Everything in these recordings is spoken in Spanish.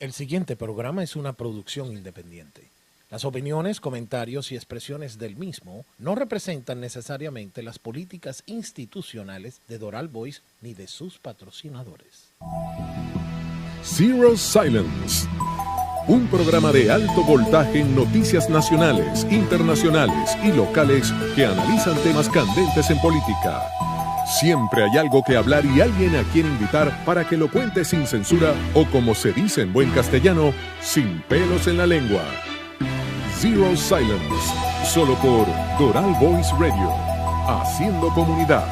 El siguiente programa es una producción independiente. Las opiniones, comentarios y expresiones del mismo no representan necesariamente las políticas institucionales de Doral Voice ni de sus patrocinadores. Zero Silence, un programa de alto voltaje en noticias nacionales, internacionales y locales que analizan temas candentes en política. Siempre hay algo que hablar y alguien a quien invitar para que lo cuente sin censura o, como se dice en buen castellano, sin pelos en la lengua. Zero Silence, solo por Doral Voice Radio, haciendo comunidad.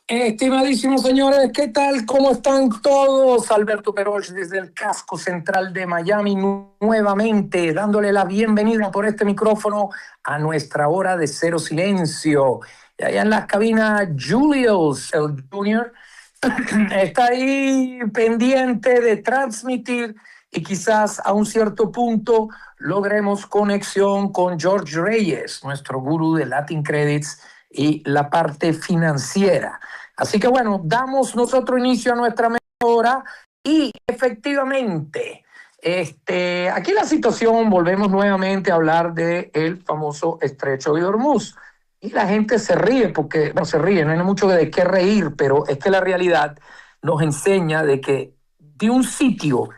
Estimadísimos señores, ¿qué tal? ¿Cómo están todos? Alberto Peroch desde el casco central de Miami, nuevamente dándole la bienvenida por este micrófono a nuestra hora de Cero Silencio. Y allá en las cabinas, Julius, el Junior, está ahí pendiente de transmitir y quizás a un cierto punto logremos conexión con George Reyes, nuestro gurú de Latin Credits y la parte financiera. Así que bueno, damos nosotros inicio a nuestra media hora y efectivamente, aquí la situación, volvemos nuevamente a hablar del famoso Estrecho de Hormuz. Y la gente se ríe porque, no se ríe, no hay mucho de qué reír, pero es que la realidad nos enseña de que de un sitio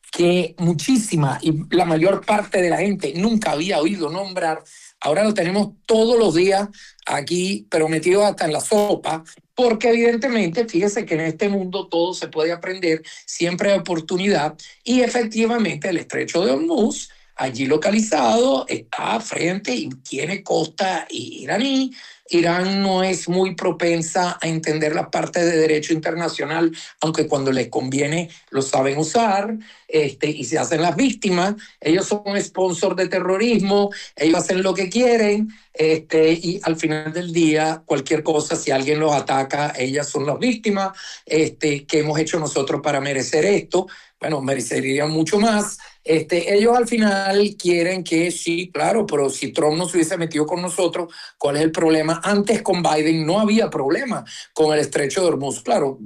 que muchísima y la mayor parte de la gente nunca había oído nombrar, ahora lo tenemos todos los días aquí, pero metido hasta en la sopa, porque evidentemente, fíjese que en este mundo todo se puede aprender, siempre hay oportunidad, y efectivamente el Estrecho de Hormuz, allí localizado, está frente y tiene costa iraní. Irán no es muy propensa a entender la parte de derecho internacional, aunque cuando les conviene lo saben usar, y se hacen las víctimas. Ellos son sponsor de terrorismo, ellos hacen lo que quieren, y al final del día, cualquier cosa, si alguien los ataca, ellas son las víctimas. ¿Qué hemos hecho nosotros para merecer esto? Bueno, merecerían mucho más. Ellos al final quieren que sí, claro, pero si Trump no se hubiese metido con nosotros, ¿cuál es el problema? Antes con Biden no había problema con el Estrecho de Hormuz. Claro,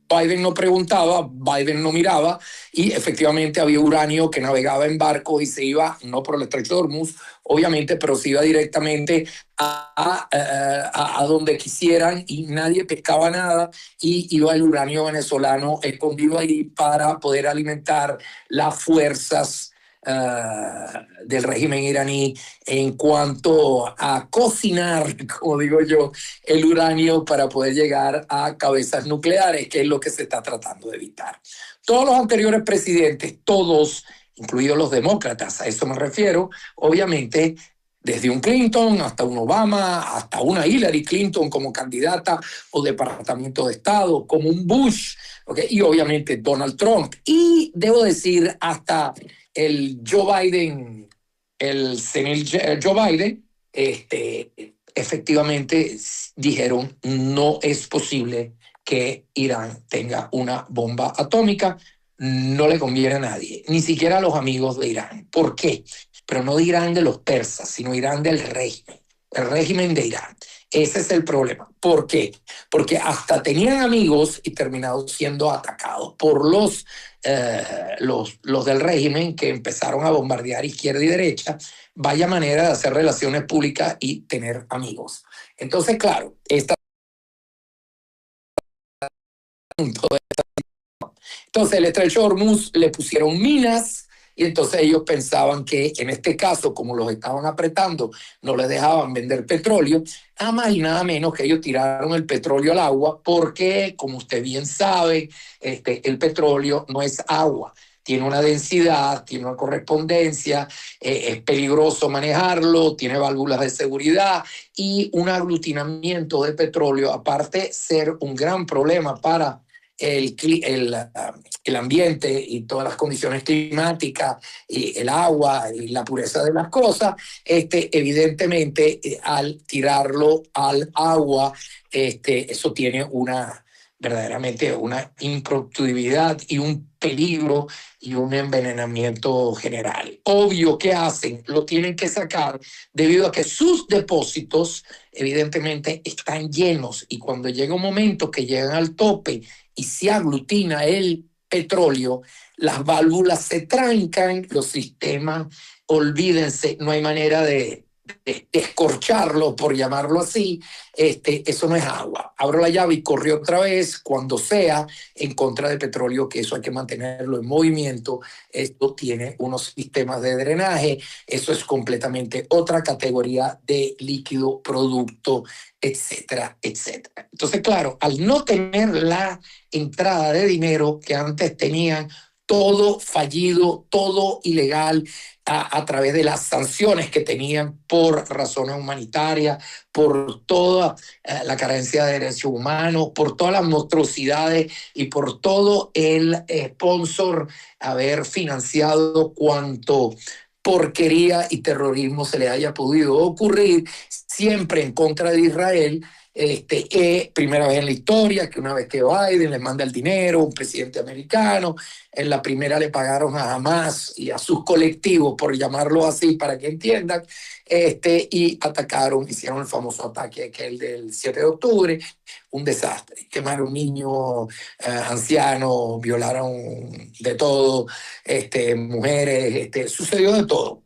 Biden no preguntaba, Biden no miraba, y efectivamente había uranio que navegaba en barco y se iba, no por el Estrecho de Hormuz, obviamente, pero se iba directamente a donde quisieran y nadie pescaba nada, y iba el uranio venezolano escondido ahí para poder alimentar las fuerzas del régimen iraní en cuanto a cocinar, como digo yo, el uranio para poder llegar a cabezas nucleares, que es lo que se está tratando de evitar. Todos los anteriores presidentes, todos, incluidos los demócratas, a eso me refiero, obviamente, desde un Clinton hasta un Obama, hasta una Hillary Clinton como candidata o departamento de Estado, como un Bush, ¿okay? Y obviamente Donald Trump. Y debo decir, hasta el Joe Biden, el senil Joe Biden, efectivamente dijeron no es posible que Irán tenga una bomba atómica, no le conviene a nadie, ni siquiera a los amigos de Irán. ¿Por qué? Pero no de Irán de los persas, sino Irán del régimen, el régimen de Irán. Ese es el problema. ¿Por qué? Porque hasta tenían amigos y terminaron siendo atacados por los del régimen, que empezaron a bombardear izquierda y derecha. Vaya manera de hacer relaciones públicas y tener amigos. Entonces, claro, entonces el Estrecho de Hormuz le pusieron minas, y entonces ellos pensaban que en este caso, como los estaban apretando, no les dejaban vender petróleo, nada más y nada menos que ellos tiraron el petróleo al agua, porque, como usted bien sabe, el petróleo no es agua. Tiene una densidad, tiene una correspondencia, es peligroso manejarlo, tiene válvulas de seguridad y un aglutinamiento de petróleo, aparte ser un gran problema para el ambiente y todas las condiciones climáticas y el agua y la pureza de las cosas, evidentemente al tirarlo al agua, eso tiene verdaderamente una improductividad y un peligro y un envenenamiento general. Obvio que hacen, lo tienen que sacar debido a que sus depósitos evidentemente están llenos, y cuando llega un momento que llegan al tope y se aglutina el petróleo, las válvulas se trancan, los sistemas, olvídense, no hay manera de descorcharlo, por llamarlo así. Eso no es agua. Abro la llave y corre otra vez cuando sea en contra de petróleo, que eso hay que mantenerlo en movimiento. Esto tiene unos sistemas de drenaje, eso es completamente otra categoría de líquido, producto, etcétera, etcétera. Entonces, claro, al no tener la entrada de dinero que antes tenían, todo fallido, todo ilegal, a través de las sanciones que tenían por razones humanitarias, por toda la carencia de derechos humanos, por todas las monstruosidades y por todo el sponsor haber financiado cuanto porquería y terrorismo se le haya podido ocurrir, siempre en contra de Israel. Primera vez en la historia que una vez que Biden le manda el dinero, un presidente americano, en la primera le pagaron a Hamas y a sus colectivos, por llamarlo así, para que entiendan, y atacaron, hicieron el famoso ataque, que es el del 7 de octubre, un desastre. Quemaron niños, ancianos, violaron de todo, mujeres, sucedió de todo.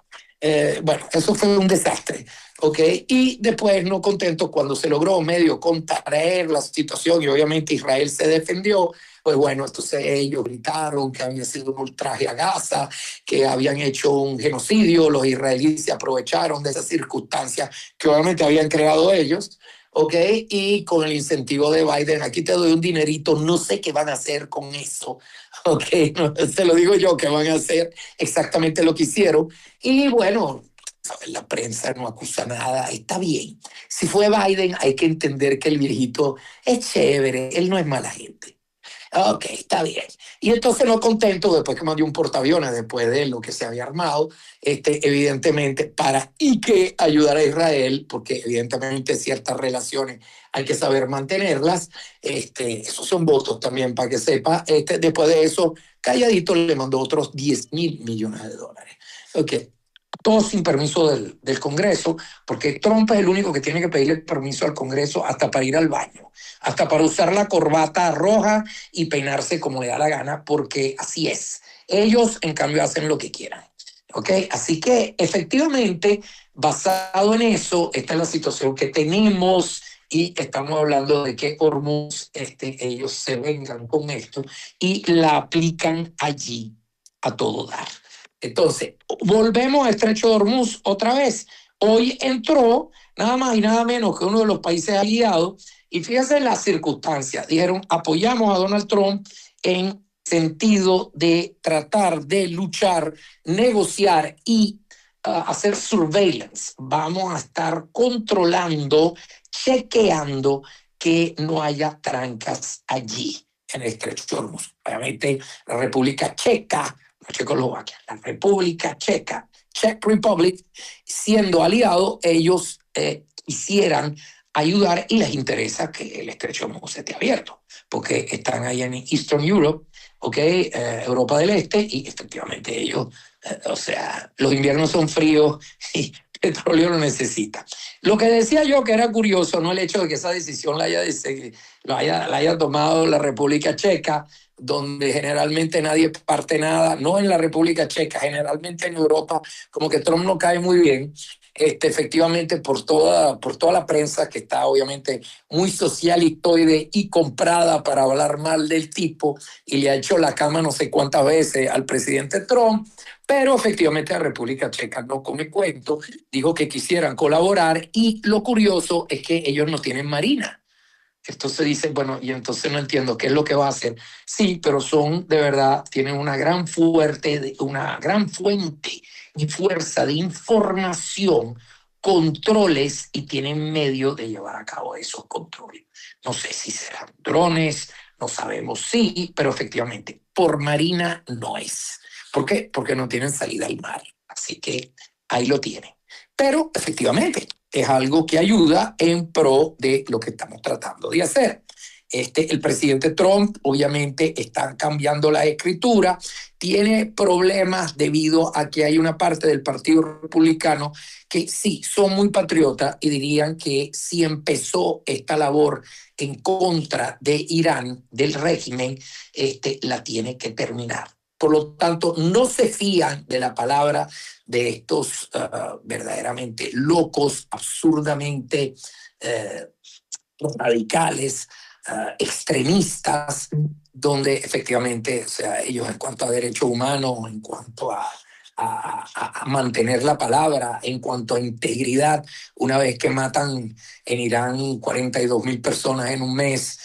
Bueno, eso fue un desastre. Okay. Y después, no contentos, cuando se logró medio contraer la situación y obviamente Israel se defendió, pues bueno, entonces ellos gritaron que había sido un ultraje a Gaza, que habían hecho un genocidio, los israelíes se aprovecharon de esas circunstancias que obviamente habían creado ellos, ¿ok? Y con el incentivo de Biden, aquí te doy un dinerito, no sé qué van a hacer con eso, ¿ok? No, se lo digo yo, que van a hacer exactamente lo que hicieron. Y bueno, la prensa no acusa nada, está bien. Si fue Biden, hay que entender que el viejito es chévere, él no es mala gente. Ok, está bien. Y entonces, no contento, después que mandó un portaaviones, después de lo que se había armado, evidentemente, para y que ayudar a Israel, porque evidentemente ciertas relaciones hay que saber mantenerlas, esos son votos también, para que sepa. Después de eso, calladito, le mandó otros $10,000 millones. Ok. Todo sin permiso del Congreso, porque Trump es el único que tiene que pedirle permiso al Congreso hasta para ir al baño, hasta para usar la corbata roja y peinarse como le da la gana, porque así es. Ellos, en cambio, hacen lo que quieran. ¿Okay? Así que, efectivamente, basado en eso, esta es la situación que tenemos y estamos hablando de que Hormuz, ellos se vengan con esto y la aplican allí a todo dar. Entonces, volvemos a Estrecho de Hormuz otra vez. Hoy entró nada más y nada menos que uno de los países aliados y fíjense las circunstancias. Dijeron, apoyamos a Donald Trump en sentido de tratar de luchar, negociar y hacer surveillance. Vamos a estar controlando, chequeando que no haya trancas allí en el Estrecho de Hormuz. Obviamente, la República Checa, Checoslovaquia, la República Checa, Czech Republic, siendo aliado, ellos quisieran ayudar y les interesa que el Estrecho de Hormuz esté abierto, porque están ahí en Eastern Europe, ¿okay? Europa del Este, y efectivamente ellos, o sea, los inviernos son fríos y petróleo lo necesita. Lo que decía yo que era curioso, no el hecho de que esa decisión la haya tomado la República Checa, donde generalmente nadie parte nada, no en la República Checa, generalmente en Europa, como que Trump no cae muy bien, efectivamente por toda la prensa que está obviamente muy socialitoide y comprada para hablar mal del tipo y le ha hecho la cama no sé cuántas veces al presidente Trump, pero efectivamente la República Checa no come cuento, dijo que quisieran colaborar y lo curioso es que ellos no tienen marina. Entonces dicen, bueno, y entonces no entiendo qué es lo que va a hacer. Sí, pero son, de verdad, tienen una gran fuente y fuerza de información, controles y tienen medio de llevar a cabo esos controles. No sé si serán drones, no sabemos sí, pero efectivamente, por marina no es. ¿Por qué? Porque no tienen salida al mar. Así que ahí lo tienen. Pero efectivamente, es algo que ayuda en pro de lo que estamos tratando de hacer. El presidente Trump obviamente está cambiando la escritura, tiene problemas debido a que hay una parte del Partido Republicano que sí, son muy patriotas y dirían que si empezó esta labor en contra de Irán, del régimen, la tiene que terminar. Por lo tanto, no se fían de la palabra de estos verdaderamente locos, absurdamente radicales, extremistas, donde efectivamente, o sea, ellos en cuanto a derechos humanos, en cuanto a mantener la palabra, en cuanto a integridad, una vez que matan en Irán 42.000 personas en un mes,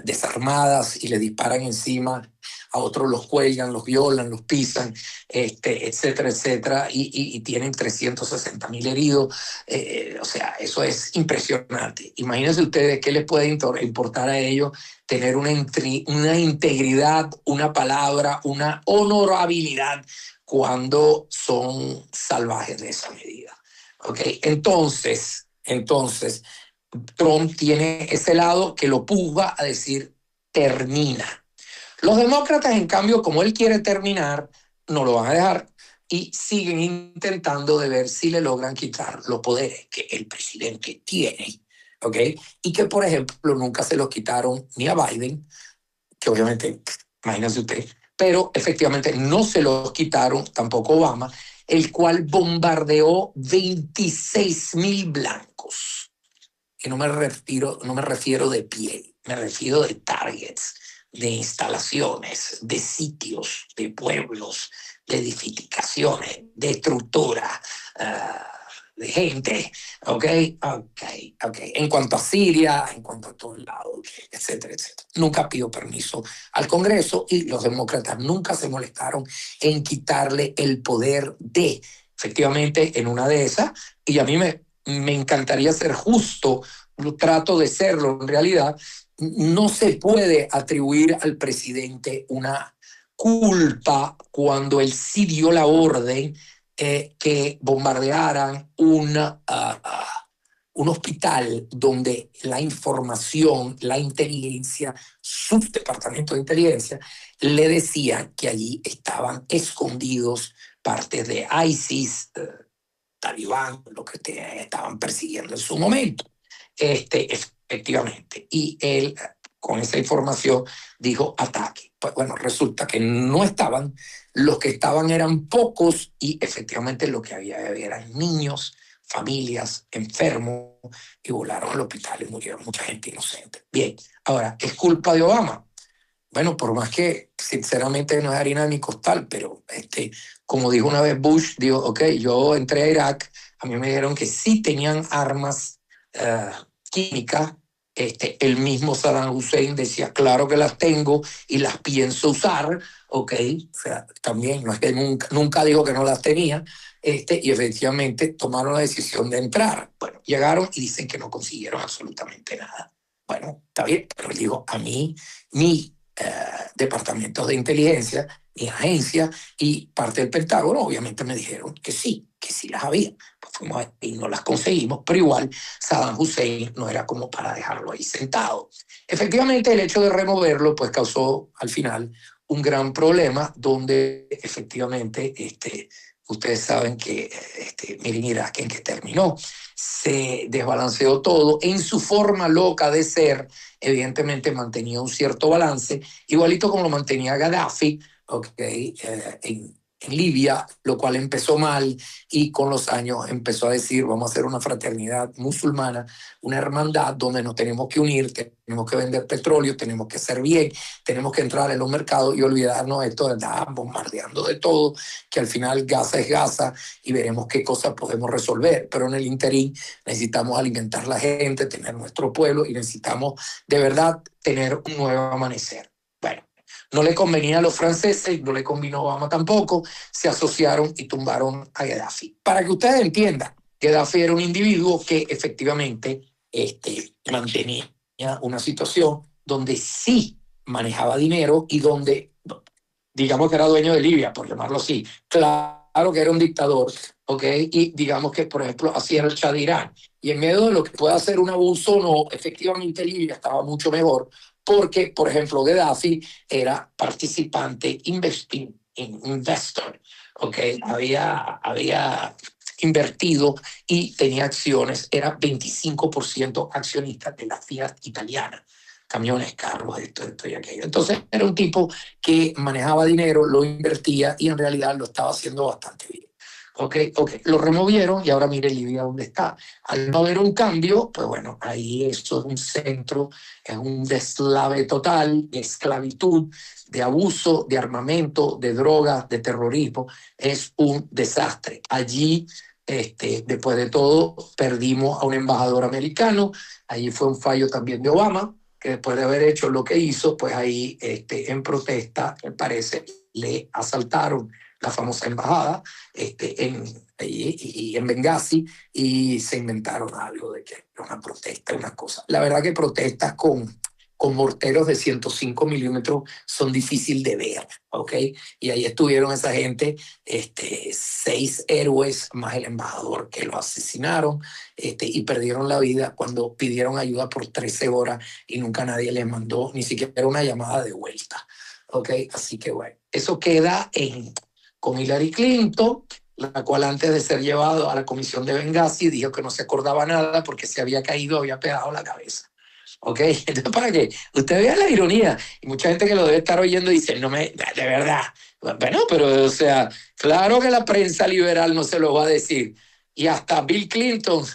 desarmadas, y le disparan encima, a otros los cuelgan, los violan, los pisan, etcétera, etcétera, y tienen 360.000 heridos. O sea, eso es impresionante. Imagínense ustedes qué les puede importar a ellos tener una integridad, una palabra, una honorabilidad cuando son salvajes de esa medida. ¿Okay? Entonces, Trump tiene ese lado que lo puja a decir termina. Los demócratas, en cambio, como él quiere terminar, no lo van a dejar y siguen intentando de ver si le logran quitar los poderes que el presidente tiene, ¿ok? Y que, por ejemplo, nunca se los quitaron ni a Biden, que obviamente, imagínense usted, pero efectivamente no se los quitaron tampoco Obama, el cual bombardeó 26.000 blancos. Y no me refiero de piel, me refiero de targets, de instalaciones, de sitios, de pueblos, de edificaciones, de estructura, de gente, ¿ok? En cuanto a Siria, en cuanto a todos lados, etcétera, etcétera. Nunca pidió permiso al Congreso y los demócratas nunca se molestaron en quitarle el poder de, efectivamente, en una de esas, y a mí me encantaría ser justo, trato de serlo en realidad. No se puede atribuir al presidente una culpa cuando él sí dio la orden que bombardearan un hospital donde la información, la inteligencia, sus departamentos de inteligencia le decían que allí estaban escondidos partes de ISIS, Talibán, lo que estaban persiguiendo en su momento. Efectivamente. Y él, con esa información, dijo ataque. Pues bueno, resulta que no estaban, los que estaban eran pocos y efectivamente lo que había eran niños, familias, enfermos, y volaron al hospital y murieron mucha gente inocente. Bien, ahora, ¿es culpa de Obama? Bueno, por más que sinceramente no es harina de mi costal, pero como dijo una vez Bush, dijo, ok, yo entré a Irak, a mí me dijeron que sí tenían armas químicas. El mismo Saddam Hussein decía, claro que las tengo y las pienso usar, ok, o sea, también no es que nunca dijo que no las tenía, y efectivamente tomaron la decisión de entrar. Bueno, llegaron y dicen que no consiguieron absolutamente nada. Bueno, está bien, pero digo, a mí, departamentos de inteligencia, mi agencia y parte del Pentágono obviamente me dijeron que sí las había. Pues fuimos y no las conseguimos, pero igual Saddam Hussein no era como para dejarlo ahí sentado. Efectivamente, el hecho de removerlo pues causó al final un gran problema donde efectivamente ustedes saben que miren Irak en que terminó. Se desbalanceó todo en su forma loca de ser. Evidentemente mantenía un cierto balance, igualito como lo mantenía Gaddafi, en Libia, lo cual empezó mal y con los años empezó a decir vamos a hacer una fraternidad musulmana, una hermandad donde nos tenemos que unir, tenemos que vender petróleo, tenemos que hacer bien, tenemos que entrar en los mercados y olvidarnos de esto de andar bombardeando de todo, que al final Gaza es Gaza y veremos qué cosas podemos resolver, pero en el interín necesitamos alimentar a la gente, tener nuestro pueblo y necesitamos de verdad tener un nuevo amanecer. Bueno, no le convenía a los franceses, no le convino a Obama tampoco, se asociaron y tumbaron a Gaddafi. Para que ustedes entiendan, Gaddafi era un individuo que efectivamente mantenía una situación donde sí manejaba dinero y donde, digamos que era dueño de Libia, por llamarlo así. Claro que era un dictador, ¿ok? Y digamos que, por ejemplo, así era el Shah de Irán. Y en medio de lo que puede hacer un abuso, no, efectivamente Libia estaba mucho mejor, porque, por ejemplo, Gaddafi era participante, investor, ¿okay? Había invertido y tenía acciones, era 25% accionista de la Fiat italiana. Camiones, carros, esto y aquello. Entonces era un tipo que manejaba dinero, lo invertía y en realidad lo estaba haciendo bastante bien. Ok, lo removieron y ahora mire Libia dónde está. Al no haber un cambio, pues bueno, ahí esto es un centro, es un deslave total de esclavitud, de abuso, de armamento, de drogas, de terrorismo. Es un desastre. Allí, después de todo, perdimos a un embajador americano. Allí fue un fallo también de Obama, que después de haber hecho lo que hizo, pues ahí en protesta, me parece, le asaltaron la famosa embajada en Benghazi y se inventaron algo de que era una protesta, una cosa. La verdad que protestas con morteros de 105 milímetros son difíciles de ver, ¿ok? Y ahí estuvieron esa gente, 6 héroes más el embajador que lo asesinaron y perdieron la vida cuando pidieron ayuda por 13 horas y nunca nadie les mandó ni siquiera una llamada de vuelta, ¿ok? Así que bueno, eso queda con Hillary Clinton, la cual antes de ser llevado a la comisión de Benghazi dijo que no se acordaba nada porque se había caído, había pegado la cabeza. ¿Ok? Entonces, para que usted vea la ironía, y mucha gente que lo debe estar oyendo dice, no me, de verdad, bueno, pero o sea, claro que la prensa liberal no se lo va a decir, y hasta Bill Clinton,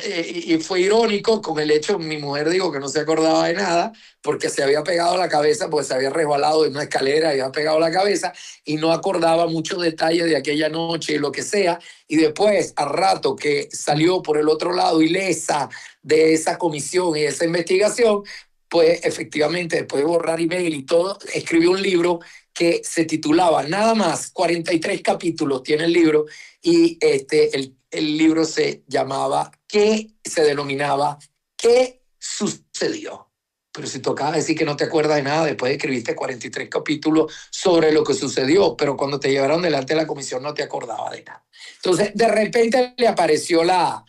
y fue irónico con el hecho, mi mujer dijo que no se acordaba de nada, porque se había pegado la cabeza, porque se había resbalado en una escalera, y había pegado la cabeza, y no acordaba muchos detalles de aquella noche y lo que sea, y después, al rato que salió por el otro lado ilesa de esa comisión y esa investigación, pues efectivamente, después de borrar email y todo, escribió un libro que se titulaba, nada más, 43 capítulos tiene el libro, y el libro se llamaba, se denominaba, ¿qué sucedió? Pero si tocaba decir que no te acuerdas de nada, después escribiste 43 capítulos sobre lo que sucedió, pero cuando te llevaron delante de la comisión no te acordaba de nada. Entonces, de repente le apareció la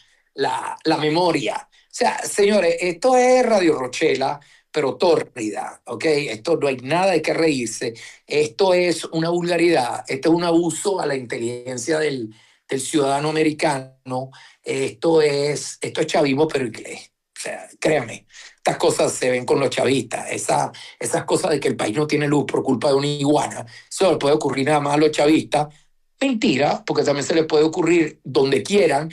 memoria. O sea, señores, esto es Radio Rochela, pero tórrida, ¿ok? Esto no hay nada de qué reírse. Esto es una vulgaridad, esto es un abuso a la inteligencia del ciudadano americano. Esto es chavismo, pero inglés. O sea, créanme, estas cosas se ven con los chavistas. Esas cosas de que el país no tiene luz por culpa de una iguana, eso le puede ocurrir nada más a los chavistas. Mentira, porque también se le puede ocurrir donde quieran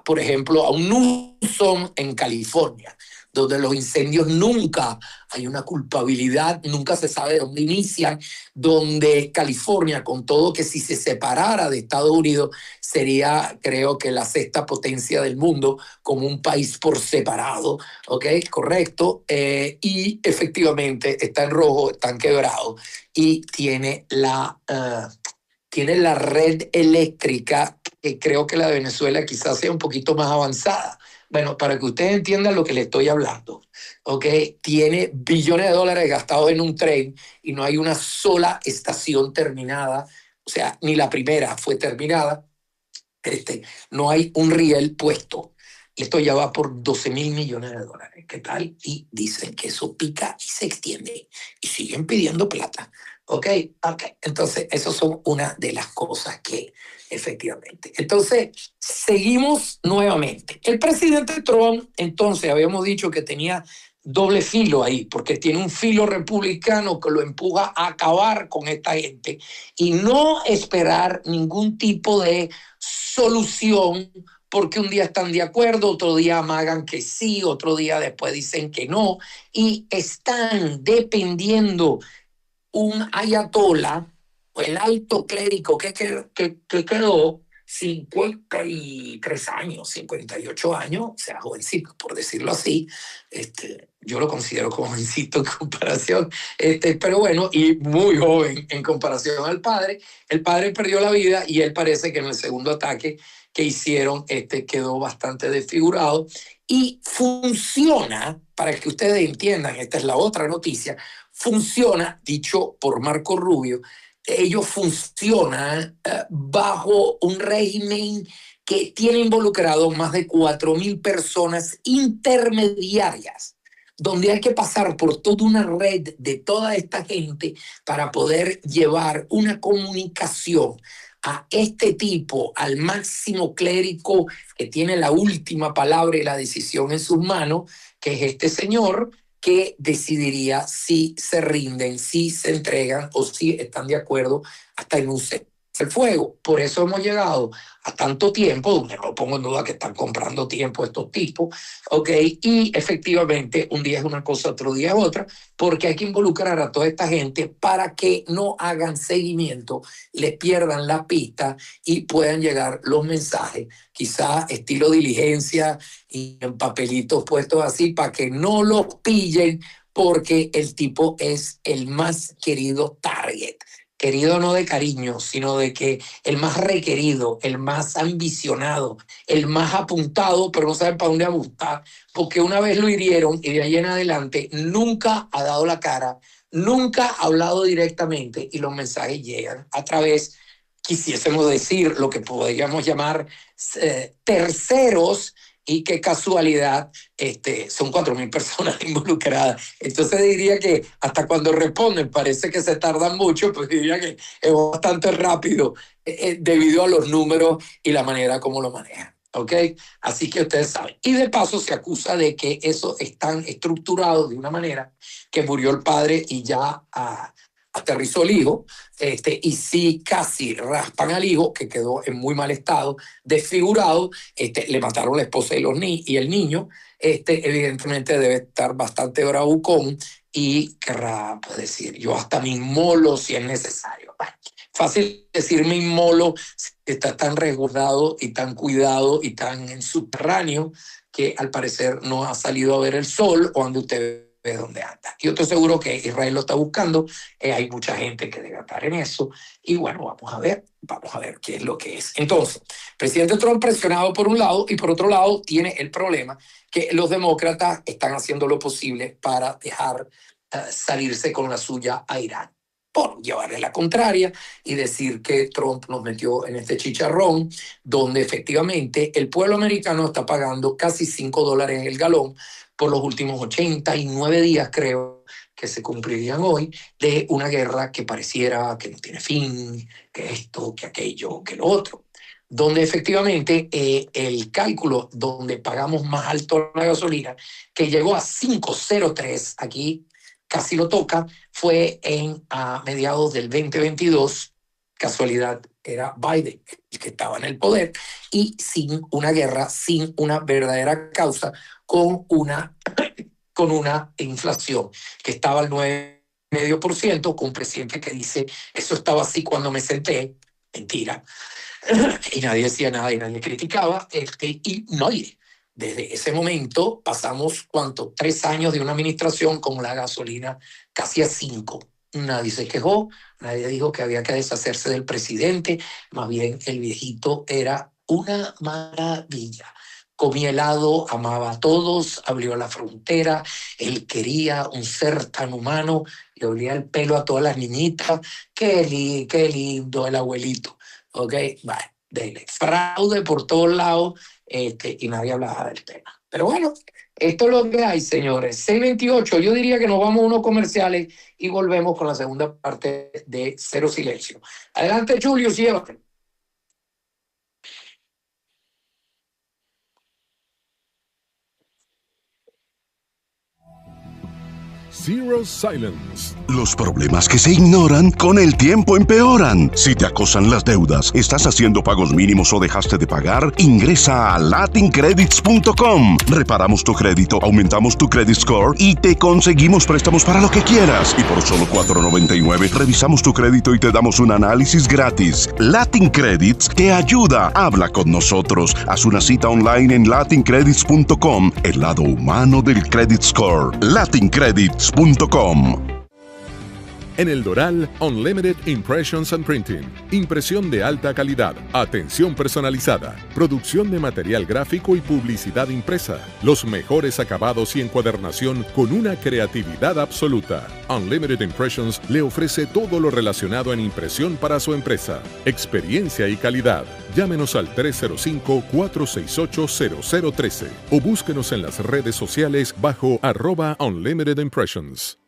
por ejemplo, a un Newsom en California, donde los incendios nunca hay una culpabilidad, nunca se sabe de dónde inician, donde California, con todo que si se separara de Estados Unidos, sería, creo que la 6ª potencia del mundo, como un país por separado, ¿ok? Correcto. Y efectivamente está en rojo, están quebrados, y tiene la red eléctrica, que creo que la de Venezuela quizás sea un poquito más avanzada. Bueno, para que ustedes entiendan lo que le estoy hablando, ¿ok? Tiene billones de dólares gastados en un tren y no hay una sola estación terminada, o sea, ni la primera fue terminada. No hay un riel puesto. Esto ya va por 12.000 millones de dólares. ¿Qué tal? Y dicen que eso pica y se extiende y siguen pidiendo plata. ¿Ok? Entonces, eso son una de las cosas que efectivamente. Entonces, seguimos nuevamente. El presidente Trump, entonces, habíamos dicho que tenía doble filo ahí, porque tiene un filo republicano que lo empuja a acabar con esta gente y no esperar ningún tipo de solución, porque un día están de acuerdo, otro día amagan que sí, otro día después dicen que no, y están dependiendo un ayatolá, el alto clérigo que quedó 53 años, 58 años, o sea, jovencito, por decirlo así. Yo lo considero jovencito en comparación, pero bueno, y muy joven en comparación al padre. El padre perdió la vida y él parece que en el segundo ataque que hicieron quedó bastante desfigurado y funciona, para que ustedes entiendan, esta es la otra noticia, funciona, dicho por Marco Rubio, ellos funcionan bajo un régimen que tiene involucrado más de 4.000 personas intermediarias. donde hay que pasar por toda una red de toda esta gente para poder llevar una comunicación a este tipo, al máximo clérigo que tiene la última palabra y la decisión en sus manos, que es este señor, que decidiría si se rinden, si se entregan o si están de acuerdo hasta en un cese el fuego. Por eso hemos llegado a tanto tiempo, donde no pongo en duda que están comprando tiempo estos tipos, ¿ok? Y efectivamente un día es una cosa, otro día es otra, porque hay que involucrar a toda esta gente para que no hagan seguimiento, les pierdan la pista y puedan llegar los mensajes, quizá estilo diligencia y en papelitos puestos así para que no los pillen, porque el tipo es el más querido target. Querido no de cariño, sino de que el más requerido, el más ambicionado, el más apuntado, pero no saben para dónde apuntar, porque una vez lo hirieron y de ahí en adelante nunca ha dado la cara, nunca ha hablado directamente y los mensajes llegan a través, quisiésemos decir, lo que podríamos llamar terceros. Y qué casualidad, son 4.000 personas involucradas. Entonces diría que hasta cuando responden parece que se tardan mucho, pues diría que es bastante rápido debido a los números y la manera como lo manejan. ¿Ok? Así que ustedes saben. Y de paso se acusa de que eso están estructurados de una manera que murió el padre y ya aterrizó el hijo, y sí casi raspan al hijo, que quedó en muy mal estado, desfigurado, le mataron la esposa y el niño, evidentemente debe estar bastante bravucón y querrá, pues, decir, yo hasta me inmolo si es necesario. Bueno, fácil decir me inmolo si está tan resguardado y tan cuidado y tan en subterráneo que al parecer no ha salido a ver el sol o donde usted de dónde anda. Yo estoy seguro que Israel lo está buscando, hay mucha gente que debe estar en eso, y bueno, vamos a ver qué es lo que es. Entonces, presidente Trump presionado por un lado, y por otro lado tiene el problema que los demócratas están haciendo lo posible para dejar salirse con la suya a Irán, por llevarle la contraria y decir que Trump nos metió en este chicharrón, donde efectivamente el pueblo americano está pagando casi $5 el galón por los últimos 89 días, creo, que se cumplirían hoy, de una guerra que pareciera que no tiene fin, que esto, que aquello, que lo otro. Donde efectivamente el cálculo donde pagamos más alto la gasolina, que llegó a 5.03, aquí casi lo toca, fue a mediados del 2022, casualidad, era Biden el que estaba en el poder, y sin una guerra, sin una verdadera causa, con una inflación que estaba al 9,5%, con un presidente que dice, eso estaba así cuando me senté, mentira, y nadie decía nada y nadie criticaba, y nadie. Desde ese momento pasamos, 3 años de una administración con la gasolina casi a 5. Nadie se quejó, nadie dijo que había que deshacerse del presidente, más bien el viejito era una maravilla. Comía helado, amaba a todos, abrió la frontera, él quería un ser tan humano, le olía el pelo a todas las niñitas, qué lindo el abuelito, ¿ok? Bueno, dele fraude por todos lados, y nadie hablaba del tema. Pero bueno, esto es lo que hay, señores. 6:28, yo diría que nos vamos a unos comerciales y volvemos con la segunda parte de Cero Silencio. Adelante, Julio, llévate. Zero Silence. Los problemas que se ignoran con el tiempo empeoran. Si te acosan las deudas, estás haciendo pagos mínimos o dejaste de pagar, ingresa a latincredits.com. Reparamos tu crédito, aumentamos tu credit score y te conseguimos préstamos para lo que quieras. Y por solo $4.99 revisamos tu crédito y te damos un análisis gratis. Latin Credits te ayuda. Habla con nosotros. Haz una cita online en latincredits.com. El lado humano del credit score. Latincredits.com. En el Doral, Unlimited Impressions and Printing. Impresión de alta calidad, atención personalizada, producción de material gráfico y publicidad impresa. Los mejores acabados y encuadernación con una creatividad absoluta. Unlimited Impressions le ofrece todo lo relacionado en impresión para su empresa. Experiencia y calidad. Llámenos al 305-468-0013 o búsquenos en las redes sociales bajo @Unlimited Impressions.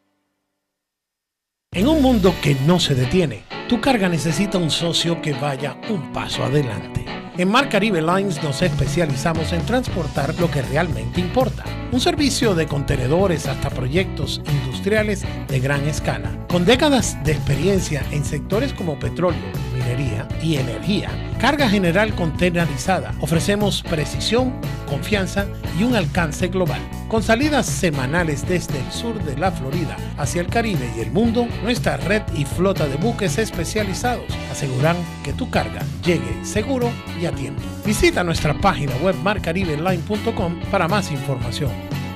En un mundo que no se detiene, tu carga necesita un socio que vaya un paso adelante. En Mar Caribe Lines nos especializamos en transportar lo que realmente importa. Un servicio de contenedores hasta proyectos industriales de gran escala. Con décadas de experiencia en sectores como petróleo, minería y energía, carga general containerizada, ofrecemos precisión, confianza y un alcance global. Con salidas semanales desde el sur de la Florida hacia el Caribe y el mundo, nuestra red y flota de buques especializados aseguran que tu carga llegue seguro y a tiempo. Visita nuestra página web marcaribeline.com para más información.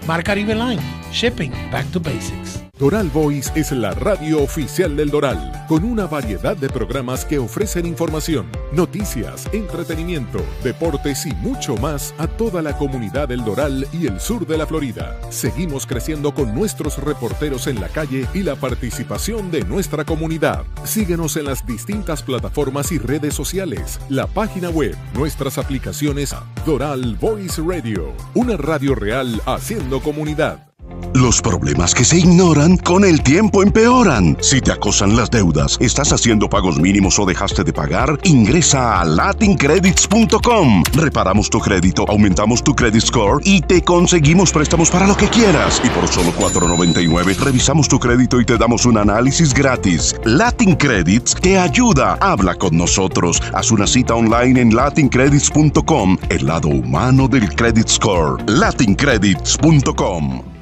Mar Caribe Line, shipping back to basics. Doral Voice es la radio oficial del Doral, con una variedad de programas que ofrecen información, noticias, entretenimiento, deportes y mucho más a toda la comunidad del Doral y el sur de la Florida. Seguimos creciendo con nuestros reporteros en la calle y la participación de nuestra comunidad. Síguenos en las distintas plataformas y redes sociales, la página web, nuestras aplicaciones. Doral Voice Radio, una radio real haciendo comunidad. Los problemas que se ignoran con el tiempo empeoran. Si te acosan las deudas, estás haciendo pagos mínimos o dejaste de pagar, ingresa a latincredits.com. Reparamos tu crédito, aumentamos tu credit score y te conseguimos préstamos para lo que quieras. Y por solo $4.99 revisamos tu crédito y te damos un análisis gratis. Latin Credits te ayuda. Habla con nosotros. Haz una cita online en latincredits.com. El lado humano del credit score. latincredits.com.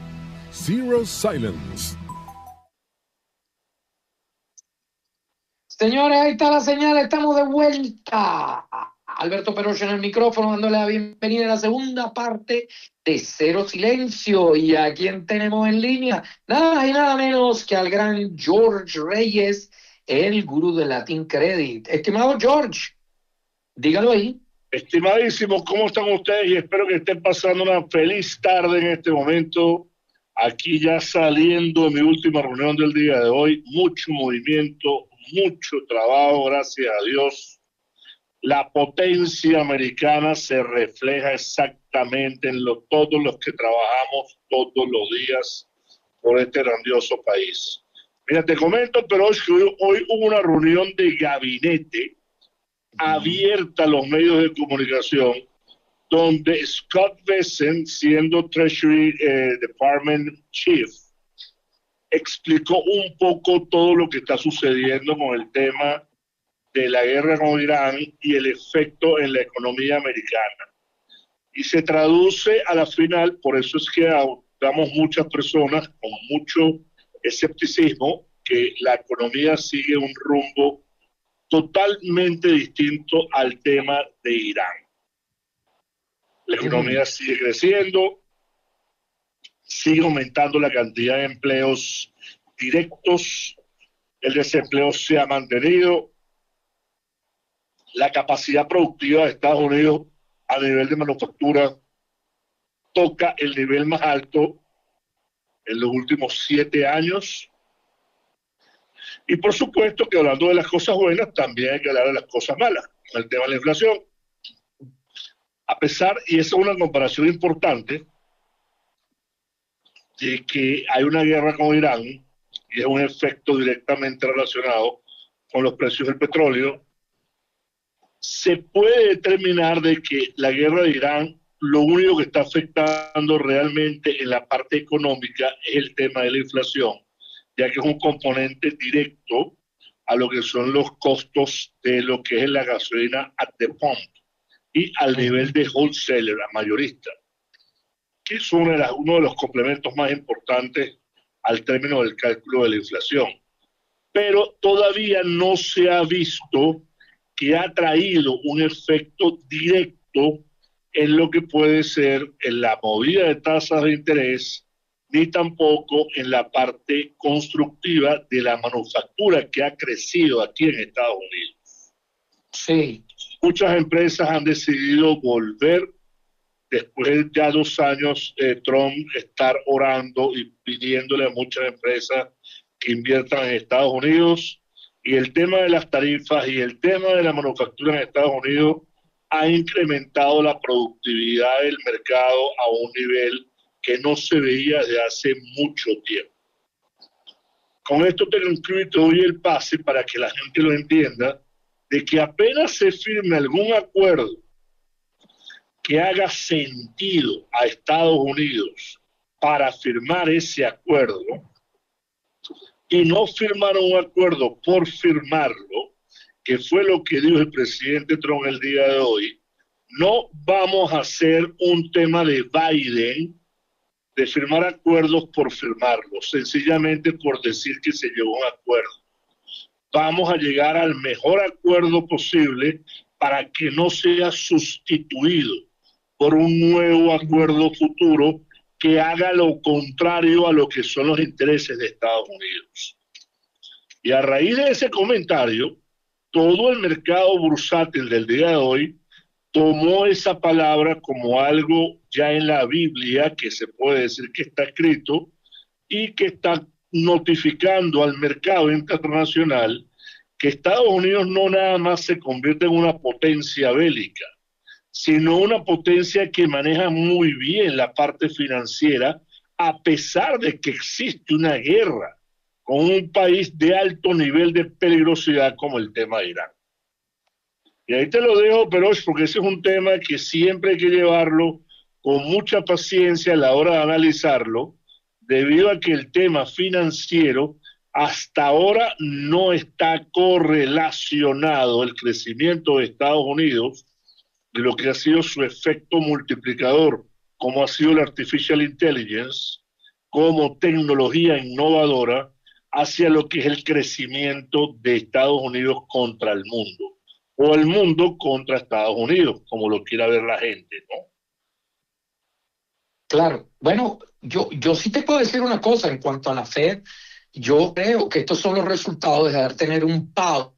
Zero Silence. Señores, ahí está la señal, estamos de vuelta. Alberto Perocho en el micrófono, dándole la bienvenida a la segunda parte de Cero Silencio. Y a quien tenemos en línea, nada más y nada menos que al gran George Reyes, el gurú de Latin Credit. Estimado George, dígalo ahí. Estimadísimos, ¿cómo están ustedes? Y espero que estén pasando una feliz tarde en este momento. Aquí ya saliendo de mi última reunión del día de hoy, mucho movimiento, mucho trabajo, gracias a Dios. La potencia americana se refleja exactamente en todos los que trabajamos todos los días por este grandioso país. Mira, te comento, pero hoy hubo una reunión de gabinete abierta a los medios de comunicación, donde Scott Bessent, siendo Treasury Department Chief, explicó un poco todo lo que está sucediendo con el tema de la guerra con Irán y el efecto en la economía americana. Y se traduce a la final, por eso es que damos muchas personas con mucho escepticismo, que la economía sigue un rumbo totalmente distinto al tema de Irán. La economía sigue creciendo, sigue aumentando la cantidad de empleos directos, el desempleo se ha mantenido, la capacidad productiva de Estados Unidos a nivel de manufactura toca el nivel más alto en los últimos 7 años. Y por supuesto que hablando de las cosas buenas, también hay que hablar de las cosas malas, con el tema de la inflación. A pesar, y esa es una comparación importante, de que hay una guerra con Irán y es un efecto directamente relacionado con los precios del petróleo, se puede determinar de que la guerra de Irán lo único que está afectando realmente en la parte económica es el tema de la inflación, ya que es un componente directo a lo que son los costos de lo que es la gasolina at the pump y al nivel de wholesaler, a mayorista, que es uno de los complementos más importantes al término del cálculo de la inflación. Pero todavía no se ha visto que ha traído un efecto directo en lo que puede ser en la movida de tasas de interés ni tampoco en la parte constructiva de la manufactura que ha crecido aquí en Estados Unidos. Sí. Muchas empresas han decidido volver, después de ya 2 años Trump estar orando y pidiéndole a muchas empresas que inviertan en Estados Unidos, y el tema de las tarifas y el tema de la manufactura en Estados Unidos ha incrementado la productividad del mercado a un nivel que no se veía desde hace mucho tiempo. Con esto te doy el pase para que la gente lo entienda, de que apenas se firme algún acuerdo que haga sentido a Estados Unidos para firmar ese acuerdo, y no firmar un acuerdo por firmarlo, que fue lo que dijo el presidente Trump el día de hoy, no vamos a hacer un tema de Biden de firmar acuerdos por firmarlos, sencillamente por decir que se llegó a un acuerdo. Vamos a llegar al mejor acuerdo posible para que no sea sustituido por un nuevo acuerdo futuro que haga lo contrario a lo que son los intereses de Estados Unidos. Y a raíz de ese comentario, todo el mercado bursátil del día de hoy tomó esa palabra como algo ya en la Biblia, que se puede decir que está escrito, y que está notificando al mercado internacional que Estados Unidos no nada más se convierte en una potencia bélica, sino una potencia que maneja muy bien la parte financiera, a pesar de que existe una guerra con un país de alto nivel de peligrosidad como el tema de Irán. Y ahí te lo dejo, pero es porque ese es un tema que siempre hay que llevarlo con mucha paciencia a la hora de analizarlo, debido a que el tema financiero hasta ahora no está correlacionado el crecimiento de Estados Unidos de lo que ha sido su efecto multiplicador, como ha sido la Artificial Intelligence, como tecnología innovadora, hacia lo que es el crecimiento de Estados Unidos contra el mundo, o el mundo contra Estados Unidos, como lo quiera ver la gente, ¿no? Claro. Bueno, yo sí te puedo decir una cosa en cuanto a la Fed. Yo creo que estos son los resultados de tener un Powell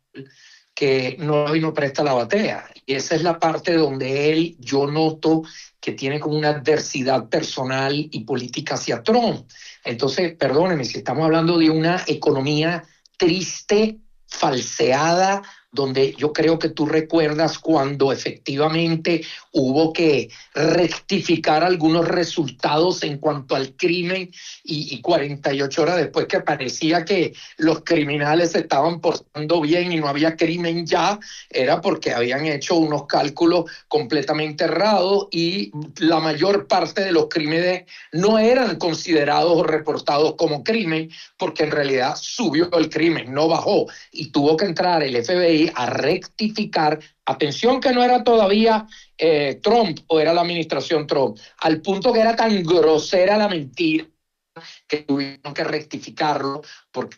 que no presta la batea. Y esa es la parte donde yo noto que tiene como una adversidad personal y política hacia Trump. Entonces, perdóneme, si estamos hablando de una economía triste, falseada, donde yo creo que tú recuerdas cuando efectivamente hubo que rectificar algunos resultados en cuanto al crimen y 48 horas después que parecía que los criminales se estaban portando bien y no había crimen ya, era porque habían hecho unos cálculos completamente errados y la mayor parte de los crímenes no eran considerados o reportados como crimen, porque en realidad subió el crimen, no bajó, y tuvo que entrar el FBI a rectificar. Atención, que no era todavía Trump o era la administración Trump, al punto que era tan grosera la mentira que tuvieron que rectificarlo, porque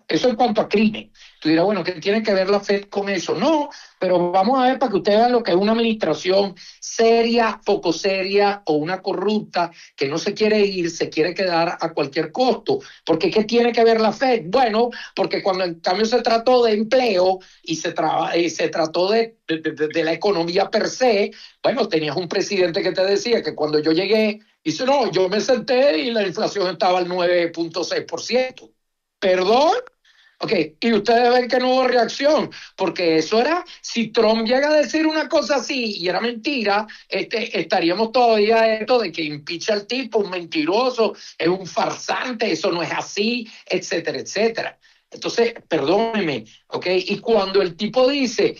eso en cuanto a crimen. Tú dirás, bueno, ¿qué tiene que ver la Fed con eso? No, pero vamos a ver para que ustedes vean lo que es una administración seria, poco seria, o una corrupta que no se quiere ir, se quiere quedar a cualquier costo. ¿Porque qué tiene que ver la Fed? Bueno, porque cuando en cambio se trató de empleo y se trató de la economía per se, bueno, tenías un presidente que te decía que cuando yo llegué, dice, no, yo me senté y la inflación estaba al 9.6%. ¿Perdón? Ok, y ustedes ven que no hubo reacción, porque eso era, si Trump llega a decir una cosa así y era mentira, estaríamos todavía esto de que impeach al tipo, un mentiroso, es un farsante, eso no es así, etcétera, etcétera. Entonces, perdónenme, ¿ok? Y cuando el tipo dice,